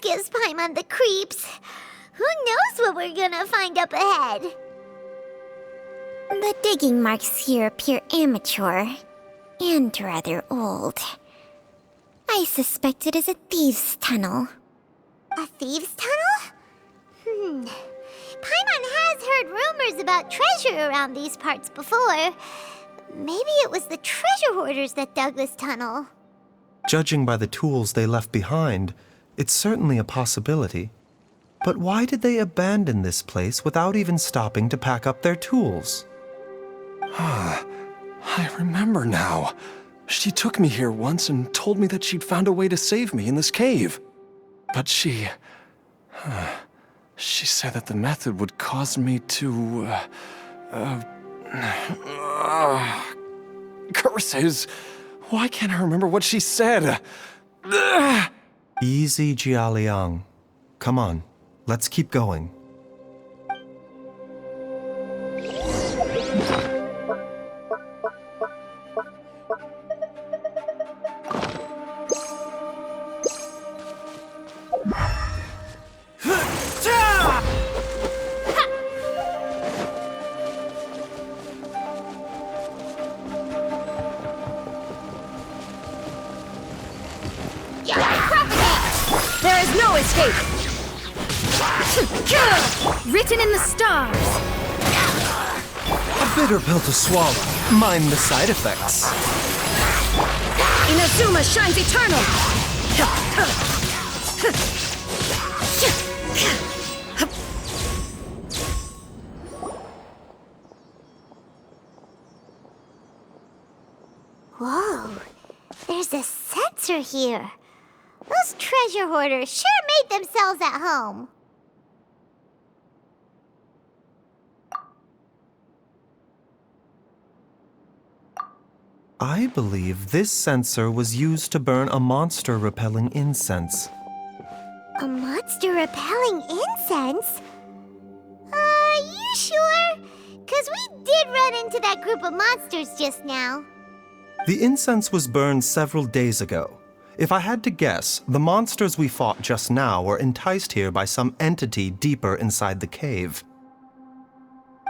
gives Paimon the creeps. Who knows what we're gonna find up ahead? The digging marks here appear amateur and rather old. I suspect it is a thieves' tunnel. A thieves' tunnel? Paimon has heard rumors about treasure around these parts before. Maybe it was the treasure hoarders that dug this tunnel. Judging by the tools they left behind, it's certainly a possibility. But why did they abandon this place without even stopping to pack up their tools? I remember now. She took me here once and told me that she'd found a way to save me in this cave. But she said that the method would cause me to, curses! Why can't I remember what she said? Easy, Jialiang. Come on, let's keep going. There is no escape! Written in the stars! A bitter pill to swallow. Mind the side effects. Inazuma shines eternal! Whoa, there's a sensor here. Those treasure hoarders sure made themselves at home. I believe this sensor was used to burn a monster-repelling incense. A monster-repelling incense? You sure? 'Cause we did run into that group of monsters just now. The incense was burned several days ago. If I had to guess, the monsters we fought just now were enticed here by some entity deeper inside the cave.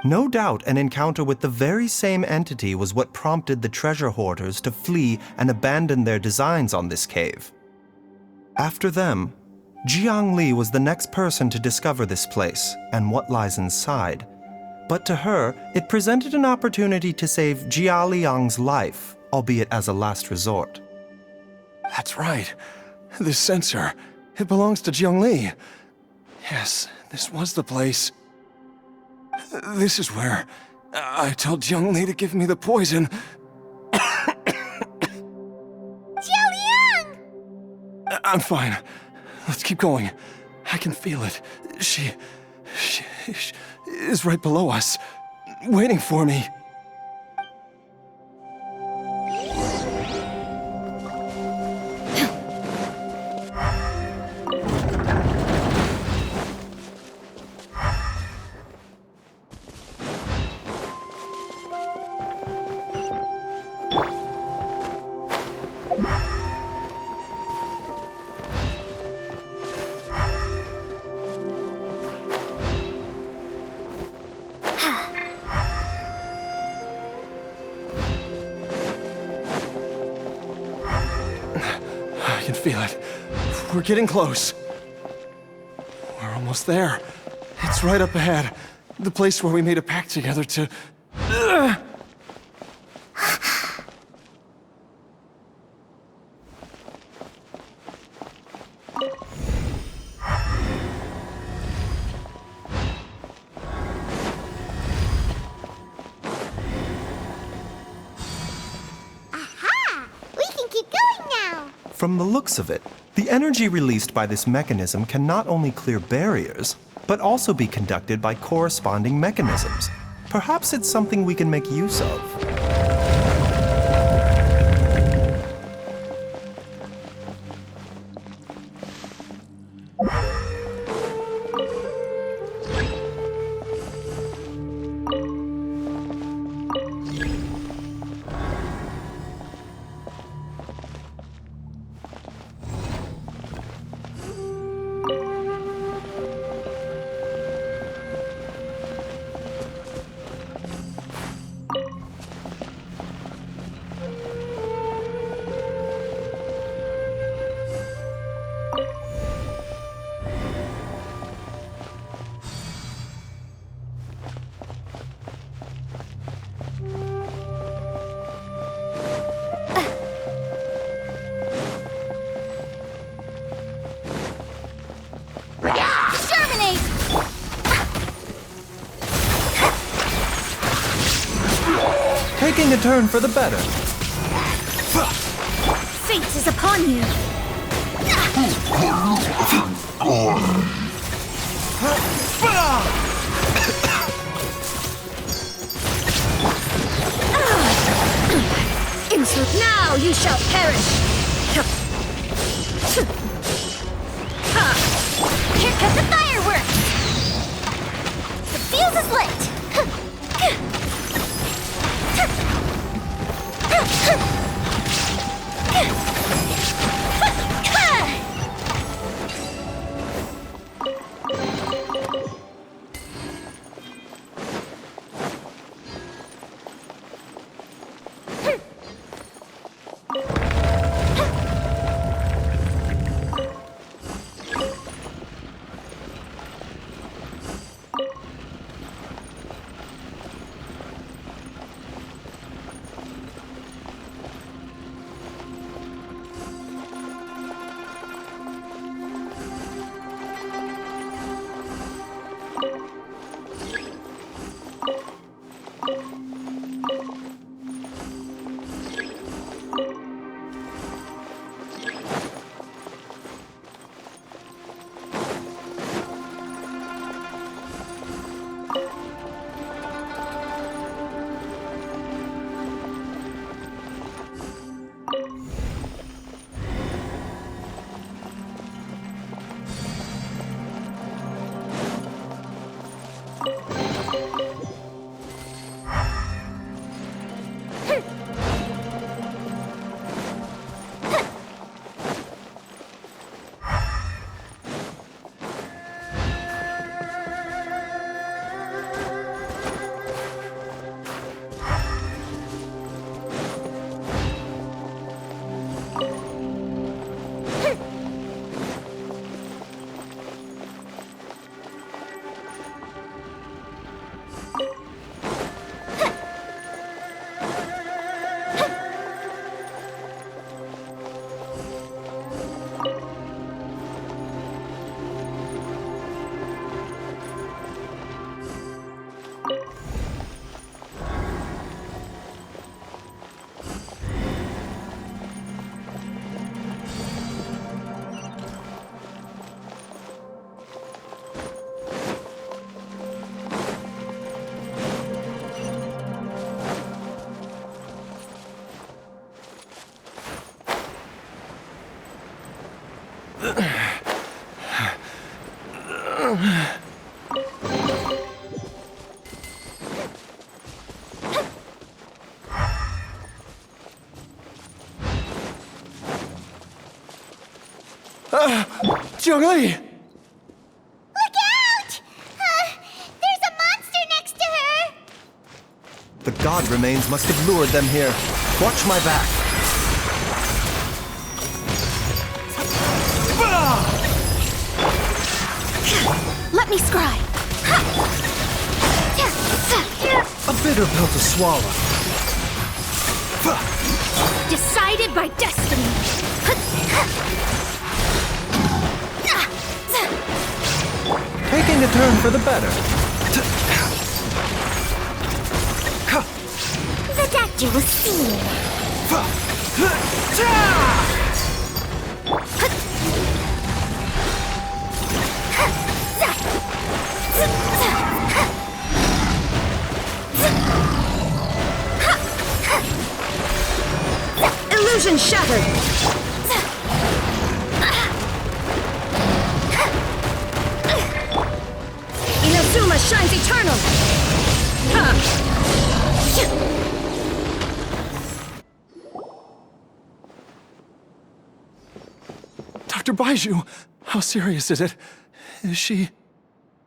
No doubt an encounter with the very same entity was what prompted the treasure hoarders to flee and abandon their designs on this cave. After them, Jiang Li was the next person to discover this place and what lies inside. But to her, it presented an opportunity to save Jia Liang's life, albeit as a last resort. That's right. This sensor, it belongs to Jiangli. Yes, this was the place. This is where I told Jiangli to give me the poison. Jialiang! I'm fine. Let's keep going. I can feel it. She is right below us, waiting for me. I can feel it. We're getting close. We're almost there. It's right up ahead. The place where we made a pact together to... Aha! We can keep going now. From the looks of it, the energy released by this mechanism can not only clear barriers, but also be conducted by corresponding mechanisms. Perhaps it's something we can make use of. taking a turn for the better. Fate is upon you. Insult now, you shall perish. Here come the fireworks! The fuse is lit! Zhongli! Look out! There's a monster next to her! The god remains must have lured them here. Watch my back. Let me scry. A bitter pill to swallow. Decided by destiny. Taking a turn for the better. The doctor was seen. Illusion shattered. Inazuma shines eternal. Dr. Baizhu, how serious is it? Is she...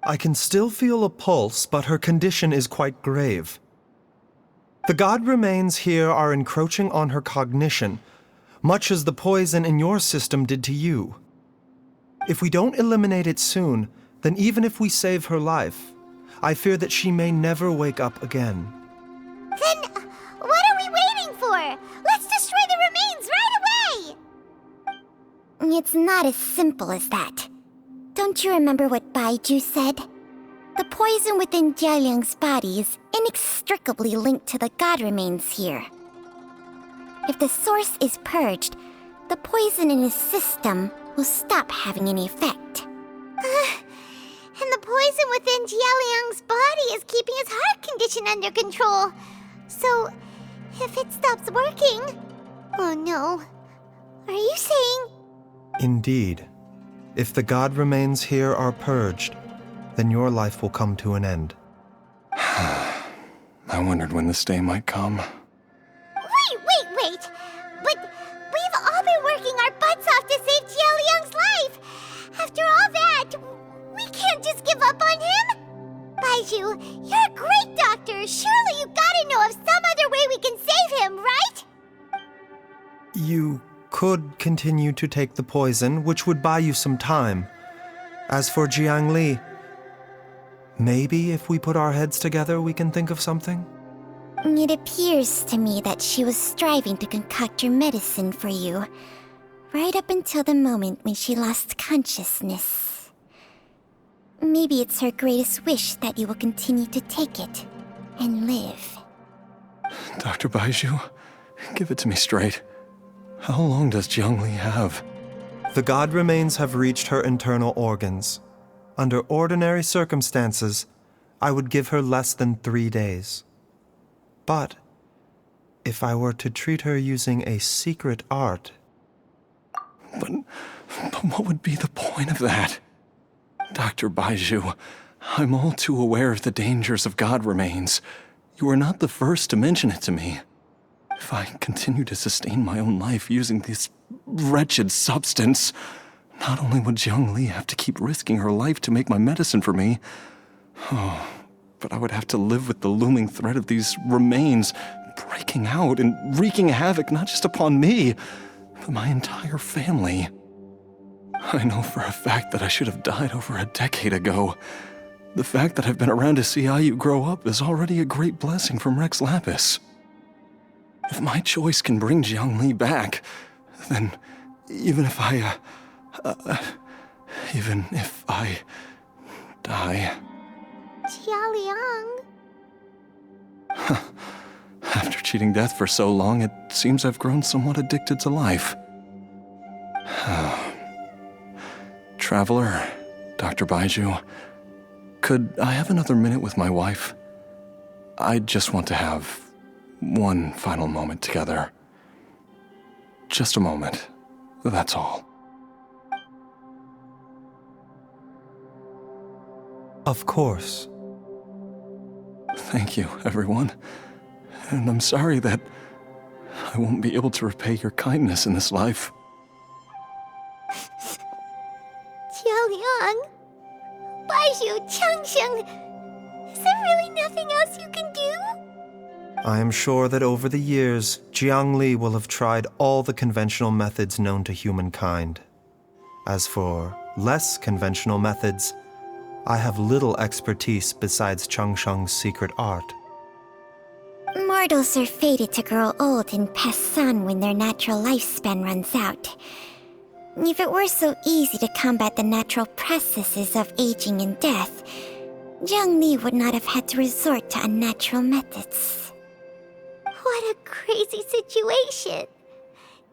I can still feel a pulse, but her condition is quite grave. The god remains here are encroaching on her cognition, much as the poison in your system did to you. If we don't eliminate it soon, then even if we save her life, I fear that she may never wake up again. Then, what are we waiting for? Let's destroy the remains right away! It's not as simple as that. Don't you remember what Baizhu said? The poison within Jialiang's body is inextricably linked to the god remains here. If the source is purged, the poison in his system will stop having any effect. And the poison within Jialiang's body is keeping his heart condition under control. So, if it stops working... Oh no. Are you saying... Indeed. If the god remains here are purged, then your life will come to an end. I wondered when this day might come. Wait! But we've all been working our butts off to save Jialiang's life! After all that, we can't just give up on him! Baizhu, you're a great doctor! Surely you gotta know of some other way we can save him, right? You could continue to take the poison, which would buy you some time. As for Jiang Li, maybe if we put our heads together, we can think of something? It appears to me that she was striving to concoct your medicine for you, right up until the moment when she lost consciousness. Maybe it's her greatest wish that you will continue to take it and live. Dr. Baizhu, give it to me straight. How long does Jiang Li have? The god remains have reached her internal organs. Under ordinary circumstances, I would give her less than 3 days. But if I were to treat her using a secret art... But what would be the point of that? Dr. Baizhu, I'm all too aware of the dangers of god remains. You are not the first to mention it to me. If I continue to sustain my own life using this wretched substance, not only would Jiang Li have to keep risking her life to make my medicine for me, but I would have to live with the looming threat of these remains breaking out and wreaking havoc not just upon me, but my entire family. I know for a fact that I should have died over a decade ago. The fact that I've been around to see how you grow up is already a great blessing from Rex Lapis. If my choice can bring Jiang Li back, then even if I die... Jialiang... After cheating death for so long, it seems I've grown somewhat addicted to life. Traveler, Dr. Baizhu, could I have another minute with my wife? I just want to have one final moment together. Just a moment, that's all. Of course. Thank you, everyone. And I'm sorry that I won't be able to repay your kindness in this life. Jialiang... Baizhu, Changsheng... Is there really nothing else you can do? I am sure that over the years, Jiang Li will have tried all the conventional methods known to humankind. As for less conventional methods, I have little expertise besides Changsheng's secret art. Mortals are fated to grow old and pass on when their natural lifespan runs out. If it were so easy to combat the natural processes of aging and death, Jiang Li would not have had to resort to unnatural methods. What a crazy situation.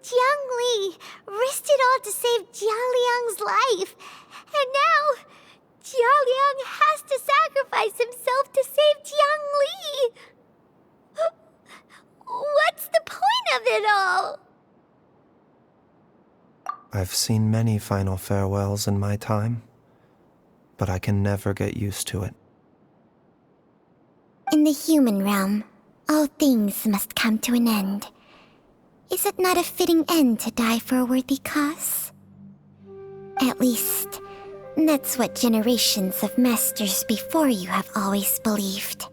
Jiang Li risked it all to save Jialiang's life. And now, Jialiang has to sacrifice himself to save Jiang Li. What's the point of it all? I've seen many final farewells in my time, but I can never get used to it. In the human realm, all things must come to an end. Is it not a fitting end to die for a worthy cause? At least, that's what generations of masters before you have always believed.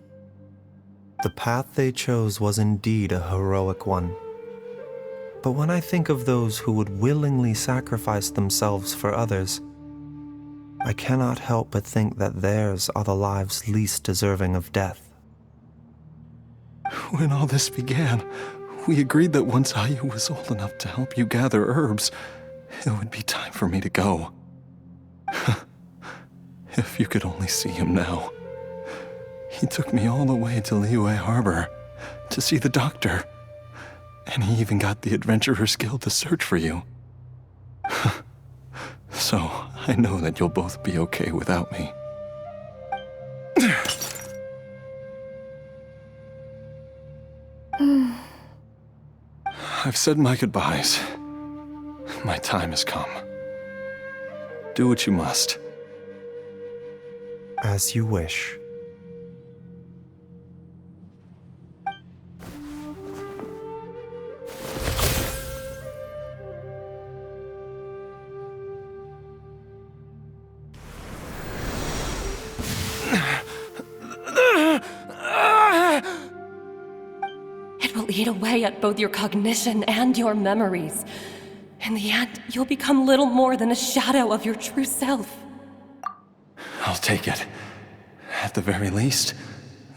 The path they chose was indeed a heroic one. But when I think of those who would willingly sacrifice themselves for others, I cannot help but think that theirs are the lives least deserving of death. When all this began, we agreed that once Ayu was old enough to help you gather herbs, it would be time for me to go. If you could only see him now. He took me all the way to Liyue Harbor to see the doctor. And he even got the Adventurers Guild to search for you. So, I know that you'll both be okay without me. I've said my goodbyes. My time has come. Do what you must. As you wish. It will eat away at both your cognition and your memories. In the end, you'll become little more than a shadow of your true self. I'll take it. At the very least,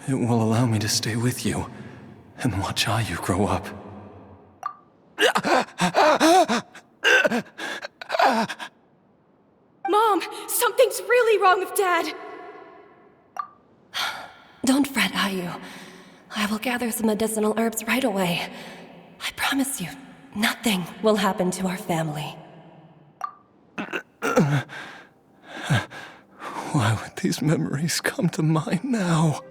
it will allow me to stay with you and watch how you grow up. Mom, something's really wrong with Dad! Don't fret, Ayu. I will gather some medicinal herbs right away. I promise you, nothing will happen to our family. Why would these memories come to mind now?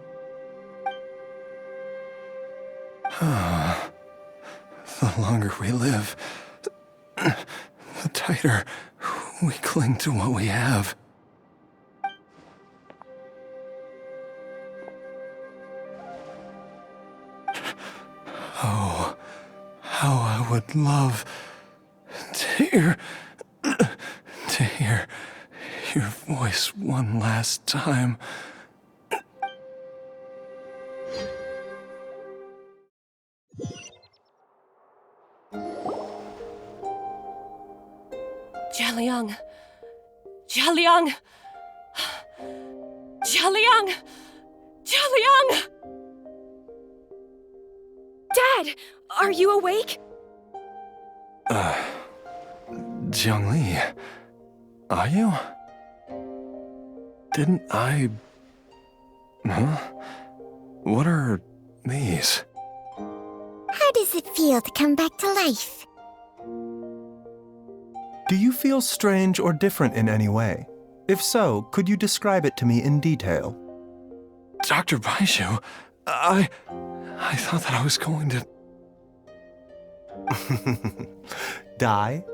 The longer we live, the tighter we cling to what we have. Oh, how I would love to hear your voice one last time. Jialiang! Jialiang! Jialiang! Jialiang! Dad! Are you awake? Jiangli, are you? Didn't I... Huh? What are these? How does it feel to come back to life? Do you feel strange or different in any way? If so, could you describe it to me in detail? Dr. Baizhu, I thought that I was going to... Die?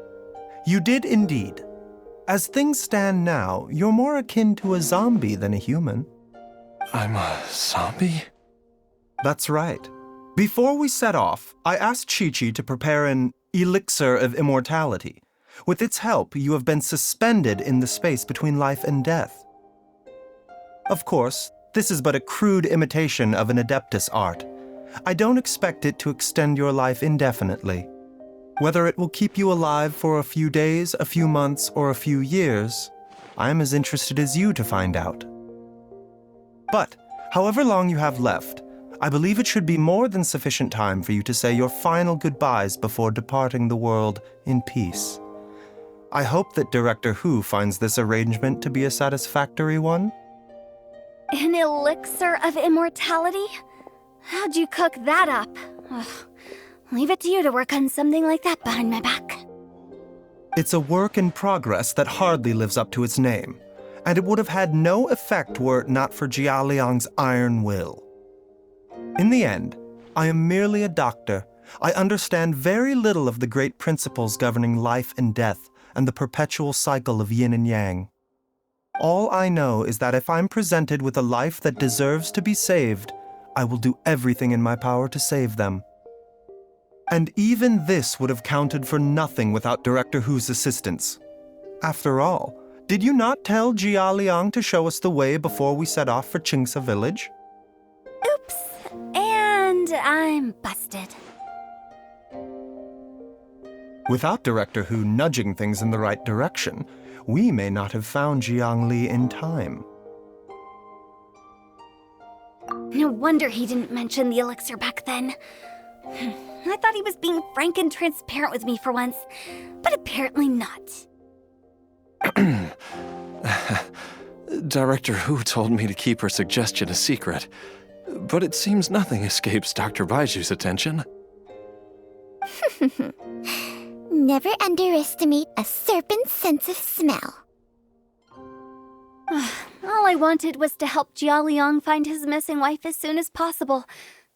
You did indeed. As things stand now, you're more akin to a zombie than a human. I'm a zombie? That's right. Before we set off, I asked Chi-Chi to prepare an elixir of immortality. With its help, you have been suspended in the space between life and death. Of course, this is but a crude imitation of an Adeptus art. I don't expect it to extend your life indefinitely. Whether it will keep you alive for a few days, a few months, or a few years, I am as interested as you to find out. But, however long you have left, I believe it should be more than sufficient time for you to say your final goodbyes before departing the world in peace. I hope that Director Hu finds this arrangement to be a satisfactory one. An elixir of immortality? How'd you cook that up? Ugh. Leave it to you to work on something like that behind my back. It's a work in progress that hardly lives up to its name, and it would have had no effect were it not for Jialiang's iron will. In the end, I am merely a doctor. I understand very little of the great principles governing life and death and the perpetual cycle of yin and yang. All I know is that if I'm presented with a life that deserves to be saved, I will do everything in my power to save them. And even this would have counted for nothing without Director Hu's assistance. After all, did you not tell Jia Liang to show us the way before we set off for Qingce village? Oops. And I'm busted. Without Director Hu nudging things in the right direction, we may not have found Jiangli in time. No wonder he didn't mention the elixir back then. I thought he was being frank and transparent with me for once, but apparently not. Director Hu told me to keep her suggestion a secret, but it seems nothing escapes Dr. Baizhu's attention. Never underestimate a serpent's sense of smell. All I wanted was to help Jialiang find his missing wife as soon as possible,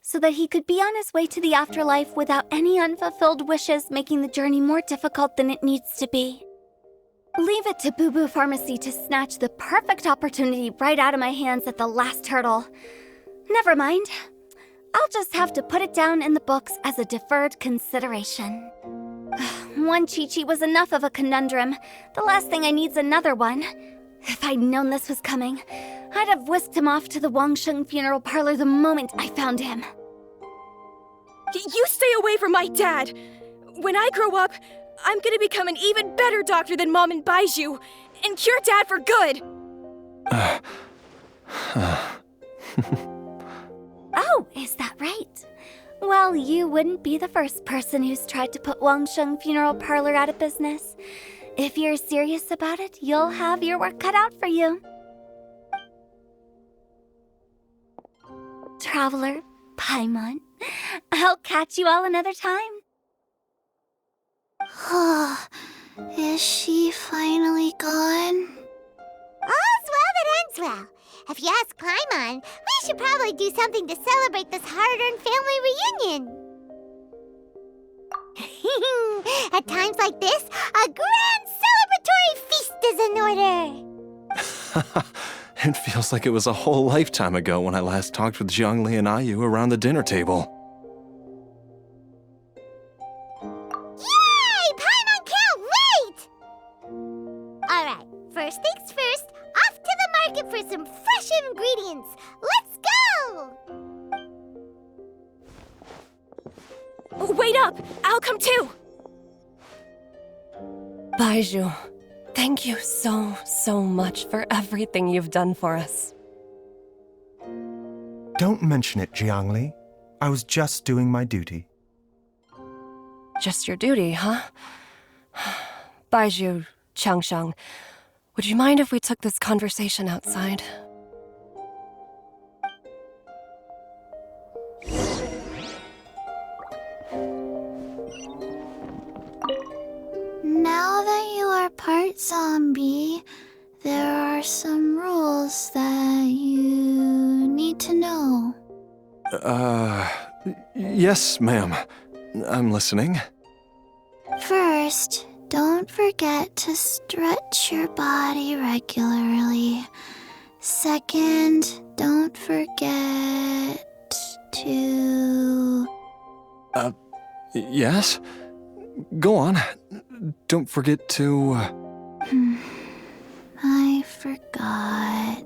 so that he could be on his way to the afterlife without any unfulfilled wishes making the journey more difficult than it needs to be. Leave it to Boo Boo Pharmacy to snatch the perfect opportunity right out of my hands at the last hurdle. Never mind. I'll just have to put it down in the books as a deferred consideration. One Chi-Chi was enough of a conundrum. The last thing I need's another one. If I'd known this was coming, I'd have whisked him off to the Wangsheng funeral parlor the moment I found him. You stay away from my dad! When I grow up, I'm gonna become an even better doctor than Mom and Baizhu, and cure Dad for good! Oh, is that right? Well, you wouldn't be the first person who's tried to put Wangsheng funeral parlor out of business. If you're serious about it, you'll have your work cut out for you. Traveler, Paimon, I'll catch you all another time. Is she finally gone? All's well that ends well. If you ask Paimon, we should probably do something to celebrate this hard-earned family reunion. At times like this, a grand celebratory feast is in order. It feels like it was a whole lifetime ago when I last talked with Zhongli and Ayu around the dinner table. Yay! Paimon can't wait! Alright, first things first, off to the market for some fresh ingredients. Let's go! Wait up! I'll come too! Baizhu, thank you so much for everything you've done for us. Don't mention it, Jiangli. I was just doing my duty. Just your duty, huh? Baizhu, Changshang, would you mind if we took this conversation outside? Now that you are part zombie, there are some rules that you need to know. Yes, ma'am. I'm listening. First, don't forget to stretch your body regularly. Second, don't forget to... Yes? Go on. Don't forget to... I forgot.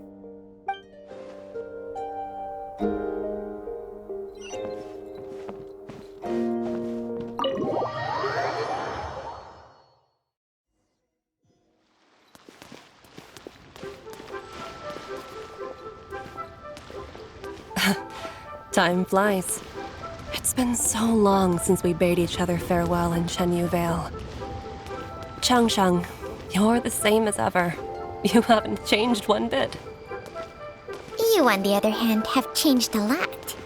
Time flies. It's been so long since we bade each other farewell in Chenyu Vale. Changshang, you're the same as ever. You haven't changed one bit. You, on the other hand, have changed a lot.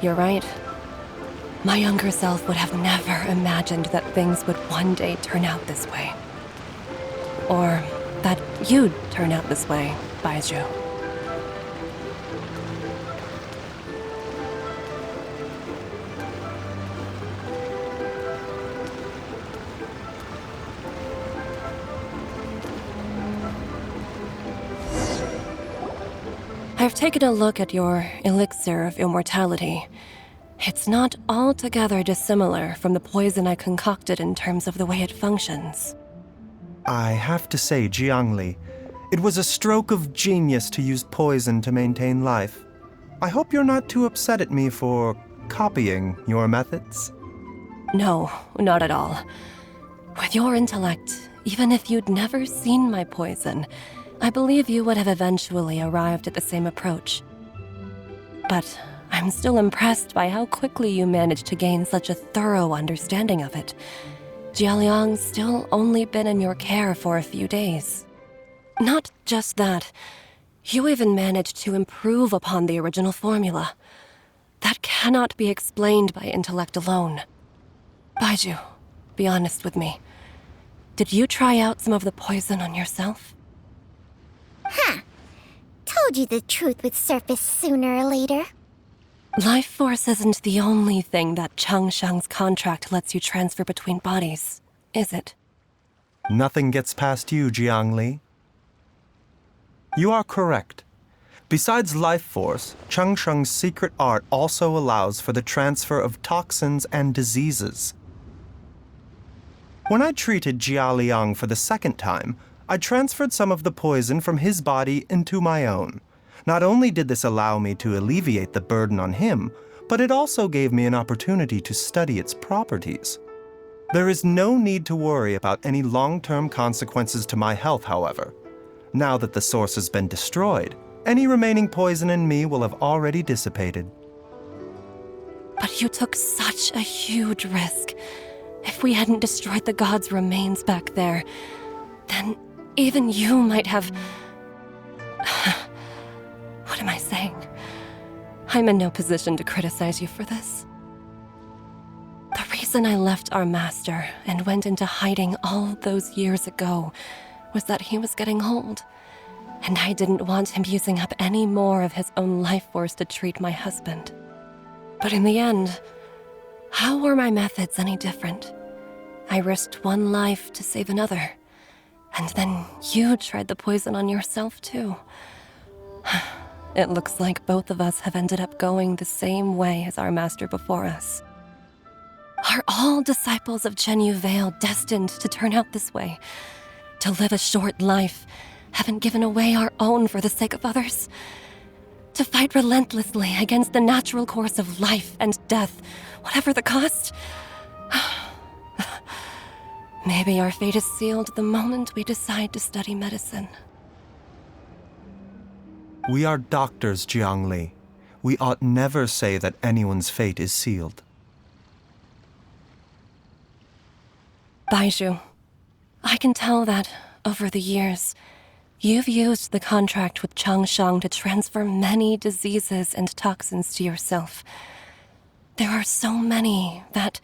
You're right. My younger self would have never imagined that things would one day turn out this way. Or that you'd turn out this way, Baizhu. I've taken a look at your elixir of immortality. It's not altogether dissimilar from the poison I concocted in terms of the way it functions. I have to say, Jiangli, it was a stroke of genius to use poison to maintain life. I hope you're not too upset at me for copying your methods. No, not at all. With your intellect, even if you'd never seen my poison, I believe you would have eventually arrived at the same approach. But I'm still impressed by how quickly you managed to gain such a thorough understanding of it. Jialiang's still only been in your care for a few days. Not just that. You even managed to improve upon the original formula. That cannot be explained by intellect alone. Baizhu, be honest with me. Did you try out some of the poison on yourself? Told you the truth would surface sooner or later. Life force isn't the only thing that Changsheng's contract lets you transfer between bodies, is it? Nothing gets past you, Jiangli. You are correct. Besides life force, Changsheng's secret art also allows for the transfer of toxins and diseases. When I treated Jia Liang for the second time, I transferred some of the poison from his body into my own. Not only did this allow me to alleviate the burden on him, but it also gave me an opportunity to study its properties. There is no need to worry about any long-term consequences to my health, however. Now that the source has been destroyed, any remaining poison in me will have already dissipated. But you took such a huge risk. If we hadn't destroyed the god's remains back there, then even you might have... What am I saying? I'm in no position to criticize you for this. The reason I left our master and went into hiding all those years ago was that he was getting old, and I didn't want him using up any more of his own life force to treat my husband. But in the end, how were my methods any different? I risked one life to save another, and then you tried the poison on yourself too. It looks like both of us have ended up going the same way as our master before us. Are all disciples of Chenyu Vale destined to turn out this way? To live a short life, having given away our own for the sake of others? To fight relentlessly against the natural course of life and death, whatever the cost? Maybe our fate is sealed the moment we decide to study medicine. We are doctors, Jiangli. We ought never say that anyone's fate is sealed. Baizhu, I can tell that, over the years, you've used the contract with Changsheng to transfer many diseases and toxins to yourself. There are so many that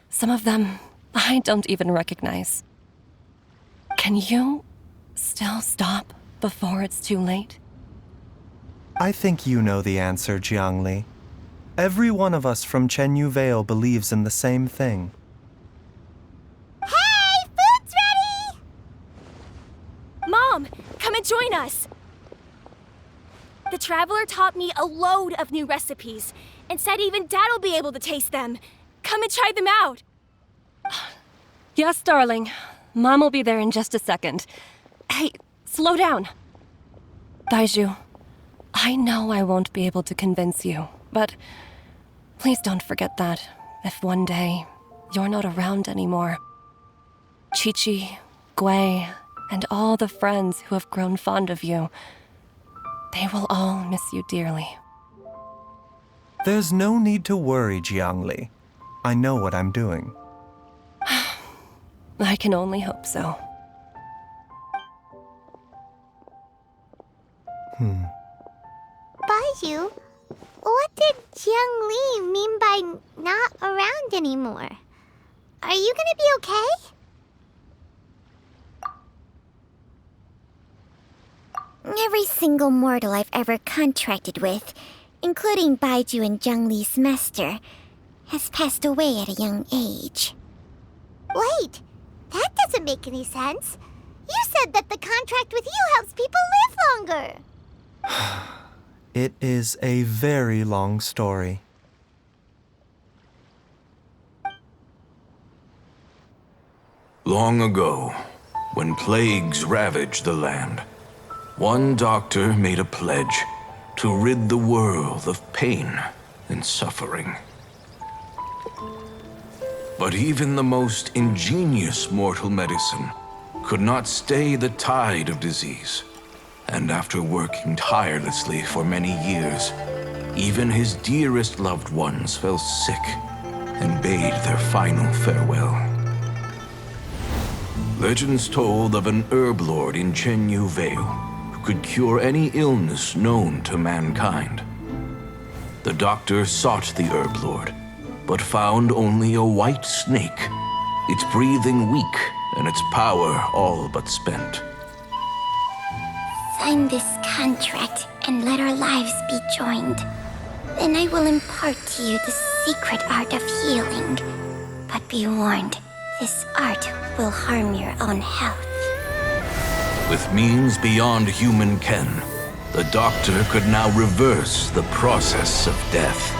some of them I don't even recognize. Can you still stop before it's too late? I think you know the answer, Jiangli. Every one of us from Chenyu Vale believes in the same thing. Hey, food's ready! Mom, come and join us! The Traveler taught me a load of new recipes, and said even Dad'll be able to taste them. Come and try them out! Yes, darling. Mom will be there in just a second. Hey, slow down. Baizhu, I know I won't be able to convince you, but please don't forget that if one day you're not around anymore, Chi-Chi, Gui, and all the friends who have grown fond of you, they will all miss you dearly. There's no need to worry, Jiangli. I know what I'm doing. I can only hope so. Baizhu, what did Jiang Li mean by not around anymore? Are you gonna be okay? Every single mortal I've ever contracted with, including Baizhu and Zheng Li's master, has passed away at a young age. Wait, that doesn't make any sense. You said that the contract with you helps people live longer. It is a very long story. Long ago, when plagues ravaged the land, one doctor made a pledge to rid the world of pain and suffering. But even the most ingenious mortal medicine could not stay the tide of disease. And after working tirelessly for many years, even his dearest loved ones fell sick and bade their final farewell. Legends told of an herb lord in Chenyu Vale who could cure any illness known to mankind. The doctor sought the herb lord, but found only a white snake, its breathing weak and its power all but spent. Sign this contract and let our lives be joined. Then I will impart to you the secret art of healing. But be warned, this art will harm your own health. With means beyond human ken, the doctor could now reverse the process of death.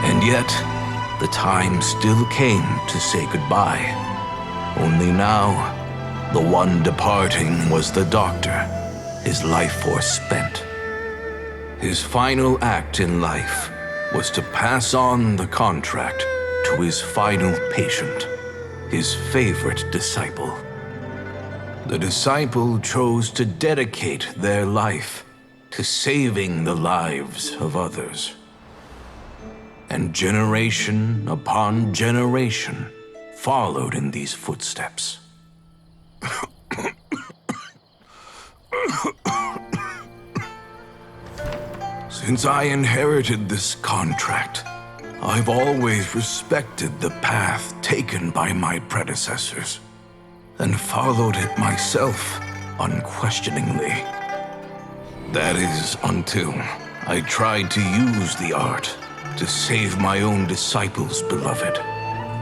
And yet, the time still came to say goodbye. Only now, the one departing was the doctor, his life force spent. His final act in life was to pass on the contract to his final patient, his favorite disciple. The disciple chose to dedicate their life to saving the lives of others. And generation upon generation followed in these footsteps. Since I inherited this contract, I've always respected the path taken by my predecessors, and followed it myself unquestioningly. That is until I tried to use the art to save my own disciple's beloved.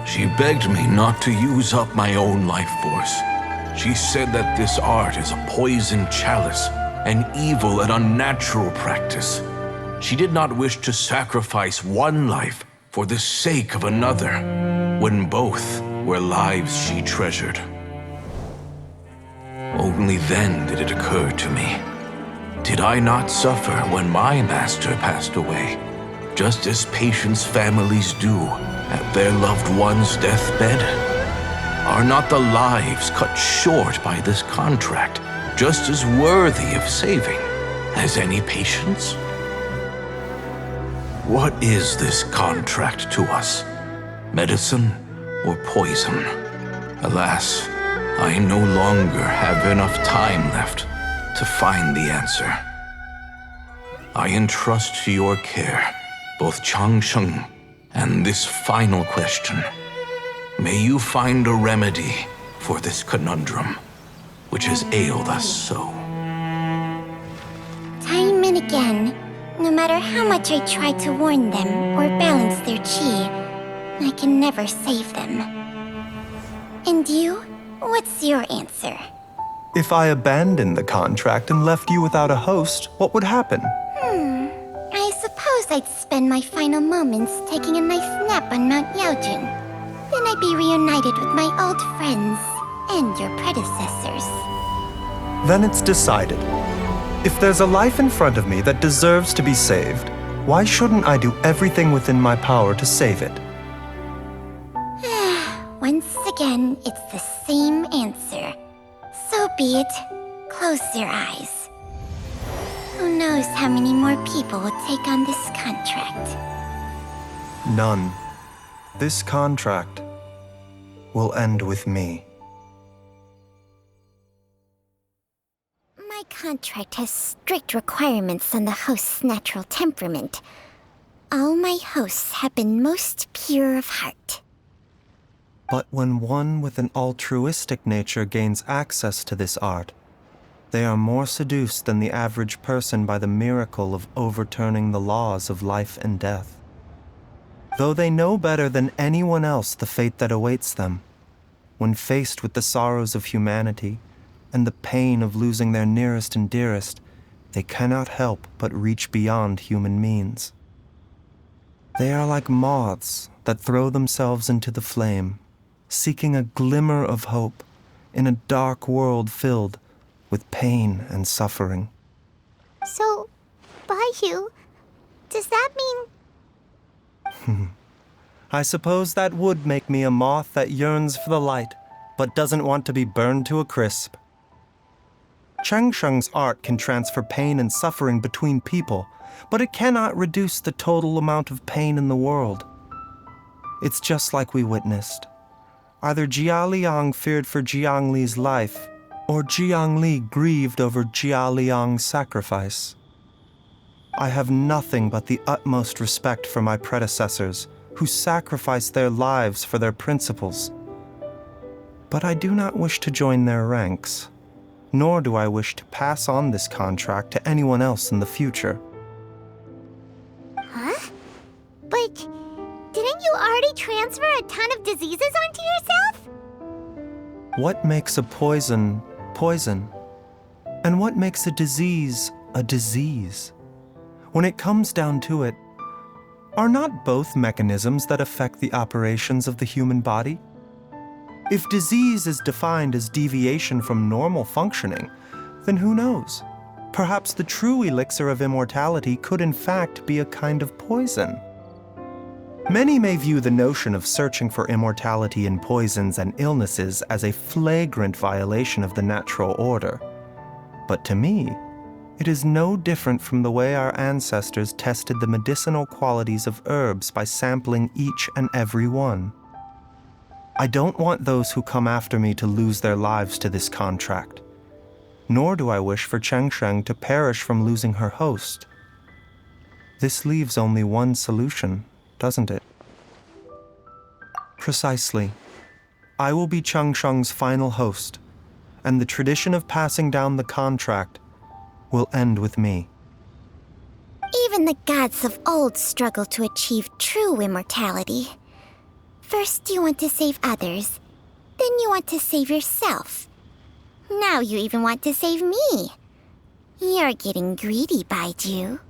She begged me not to use up my own life force. She said that this art is a poison chalice, an evil and unnatural practice. She did not wish to sacrifice one life for the sake of another, when both were lives she treasured. Only then did it occur to me. Did I not suffer when my master passed away, just as patients' families do at their loved one's deathbed? Are not the lives cut short by this contract just as worthy of saving as any patient's? What is this contract to us? Medicine or poison? Alas, I no longer have enough time left to find the answer. I entrust to your care both Changsheng and this final question. May you find a remedy for this conundrum, which has ailed us so. Time and again, no matter how much I try to warn them or balance their chi, I can never save them. And you? What's your answer? If I abandoned the contract and left you without a host, what would happen? I suppose I'd spend my final moments taking a nice nap on Mount Yaojun. Then I'd be reunited with my old friends and your predecessors. Then it's decided. If there's a life in front of me that deserves to be saved, why shouldn't I do everything within my power to save it? Once again, it's the same answer. So be it. Close your eyes. Who knows how many more people will take on this contract? None. This contract will end with me. My contract has strict requirements on the host's natural temperament. All my hosts have been most pure of heart. But when one with an altruistic nature gains access to this art, they are more seduced than the average person by the miracle of overturning the laws of life and death. Though they know better than anyone else the fate that awaits them, when faced with the sorrows of humanity and the pain of losing their nearest and dearest, they cannot help but reach beyond human means. They are like moths that throw themselves into the flame, seeking a glimmer of hope in a dark world filled with pain and suffering. So, Baizhu, does that mean... I suppose that would make me a moth that yearns for the light, but doesn't want to be burned to a crisp. Changsheng's art can transfer pain and suffering between people, but it cannot reduce the total amount of pain in the world. It's just like we witnessed. Either Jia Liang feared for Jiang Li's life, or Jiang Li grieved over Jia Liang's sacrifice. I have nothing but the utmost respect for my predecessors, who sacrificed their lives for their principles. But I do not wish to join their ranks, nor do I wish to pass on this contract to anyone else in the future. Huh? But didn't you already transfer a ton of diseases onto yourself? What makes a poison, poison? And what makes a disease, a disease? When it comes down to it, are not both mechanisms that affect the operations of the human body? If disease is defined as deviation from normal functioning, then who knows? Perhaps the true elixir of immortality could in fact be a kind of poison. Many may view the notion of searching for immortality in poisons and illnesses as a flagrant violation of the natural order. But to me, it is no different from the way our ancestors tested the medicinal qualities of herbs by sampling each and every one. I don't want those who come after me to lose their lives to this contract. Nor do I wish for Cheng Sheng to perish from losing her host. This leaves only one solution, doesn't it? Precisely. I will be Cheng Sheng's final host, and the tradition of passing down the contract will end with me. Even the gods of old struggle to achieve true immortality. First you want to save others, then you want to save yourself. Now you even want to save me. You're getting greedy, Baizhu.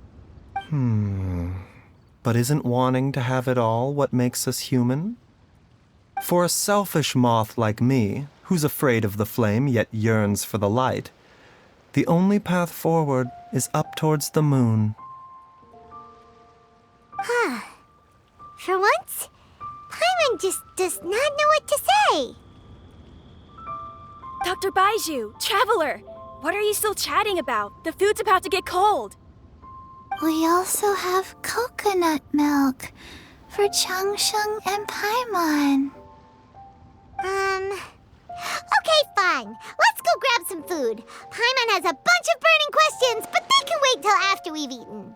But isn't wanting to have it all what makes us human? For a selfish moth like me, who's afraid of the flame yet yearns for the light, the only path forward is up towards the moon. For once, Paimon just does not know what to say. Dr. Baizhu, Traveler, what are you still chatting about? The food's about to get cold. We also have coconut milk for Changsheng and Paimon. Okay, fine. Let's go grab some food. Paimon has a bunch of burning questions, but they can wait till after we've eaten.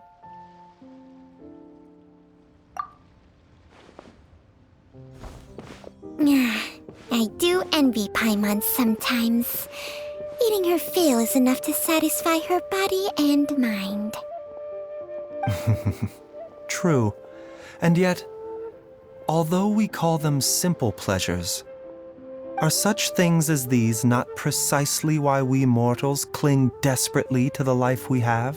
I do envy Paimon sometimes. Eating her fill is enough to satisfy her body and mind. True. And yet, although we call them simple pleasures, are such things as these not precisely why we mortals cling desperately to the life we have?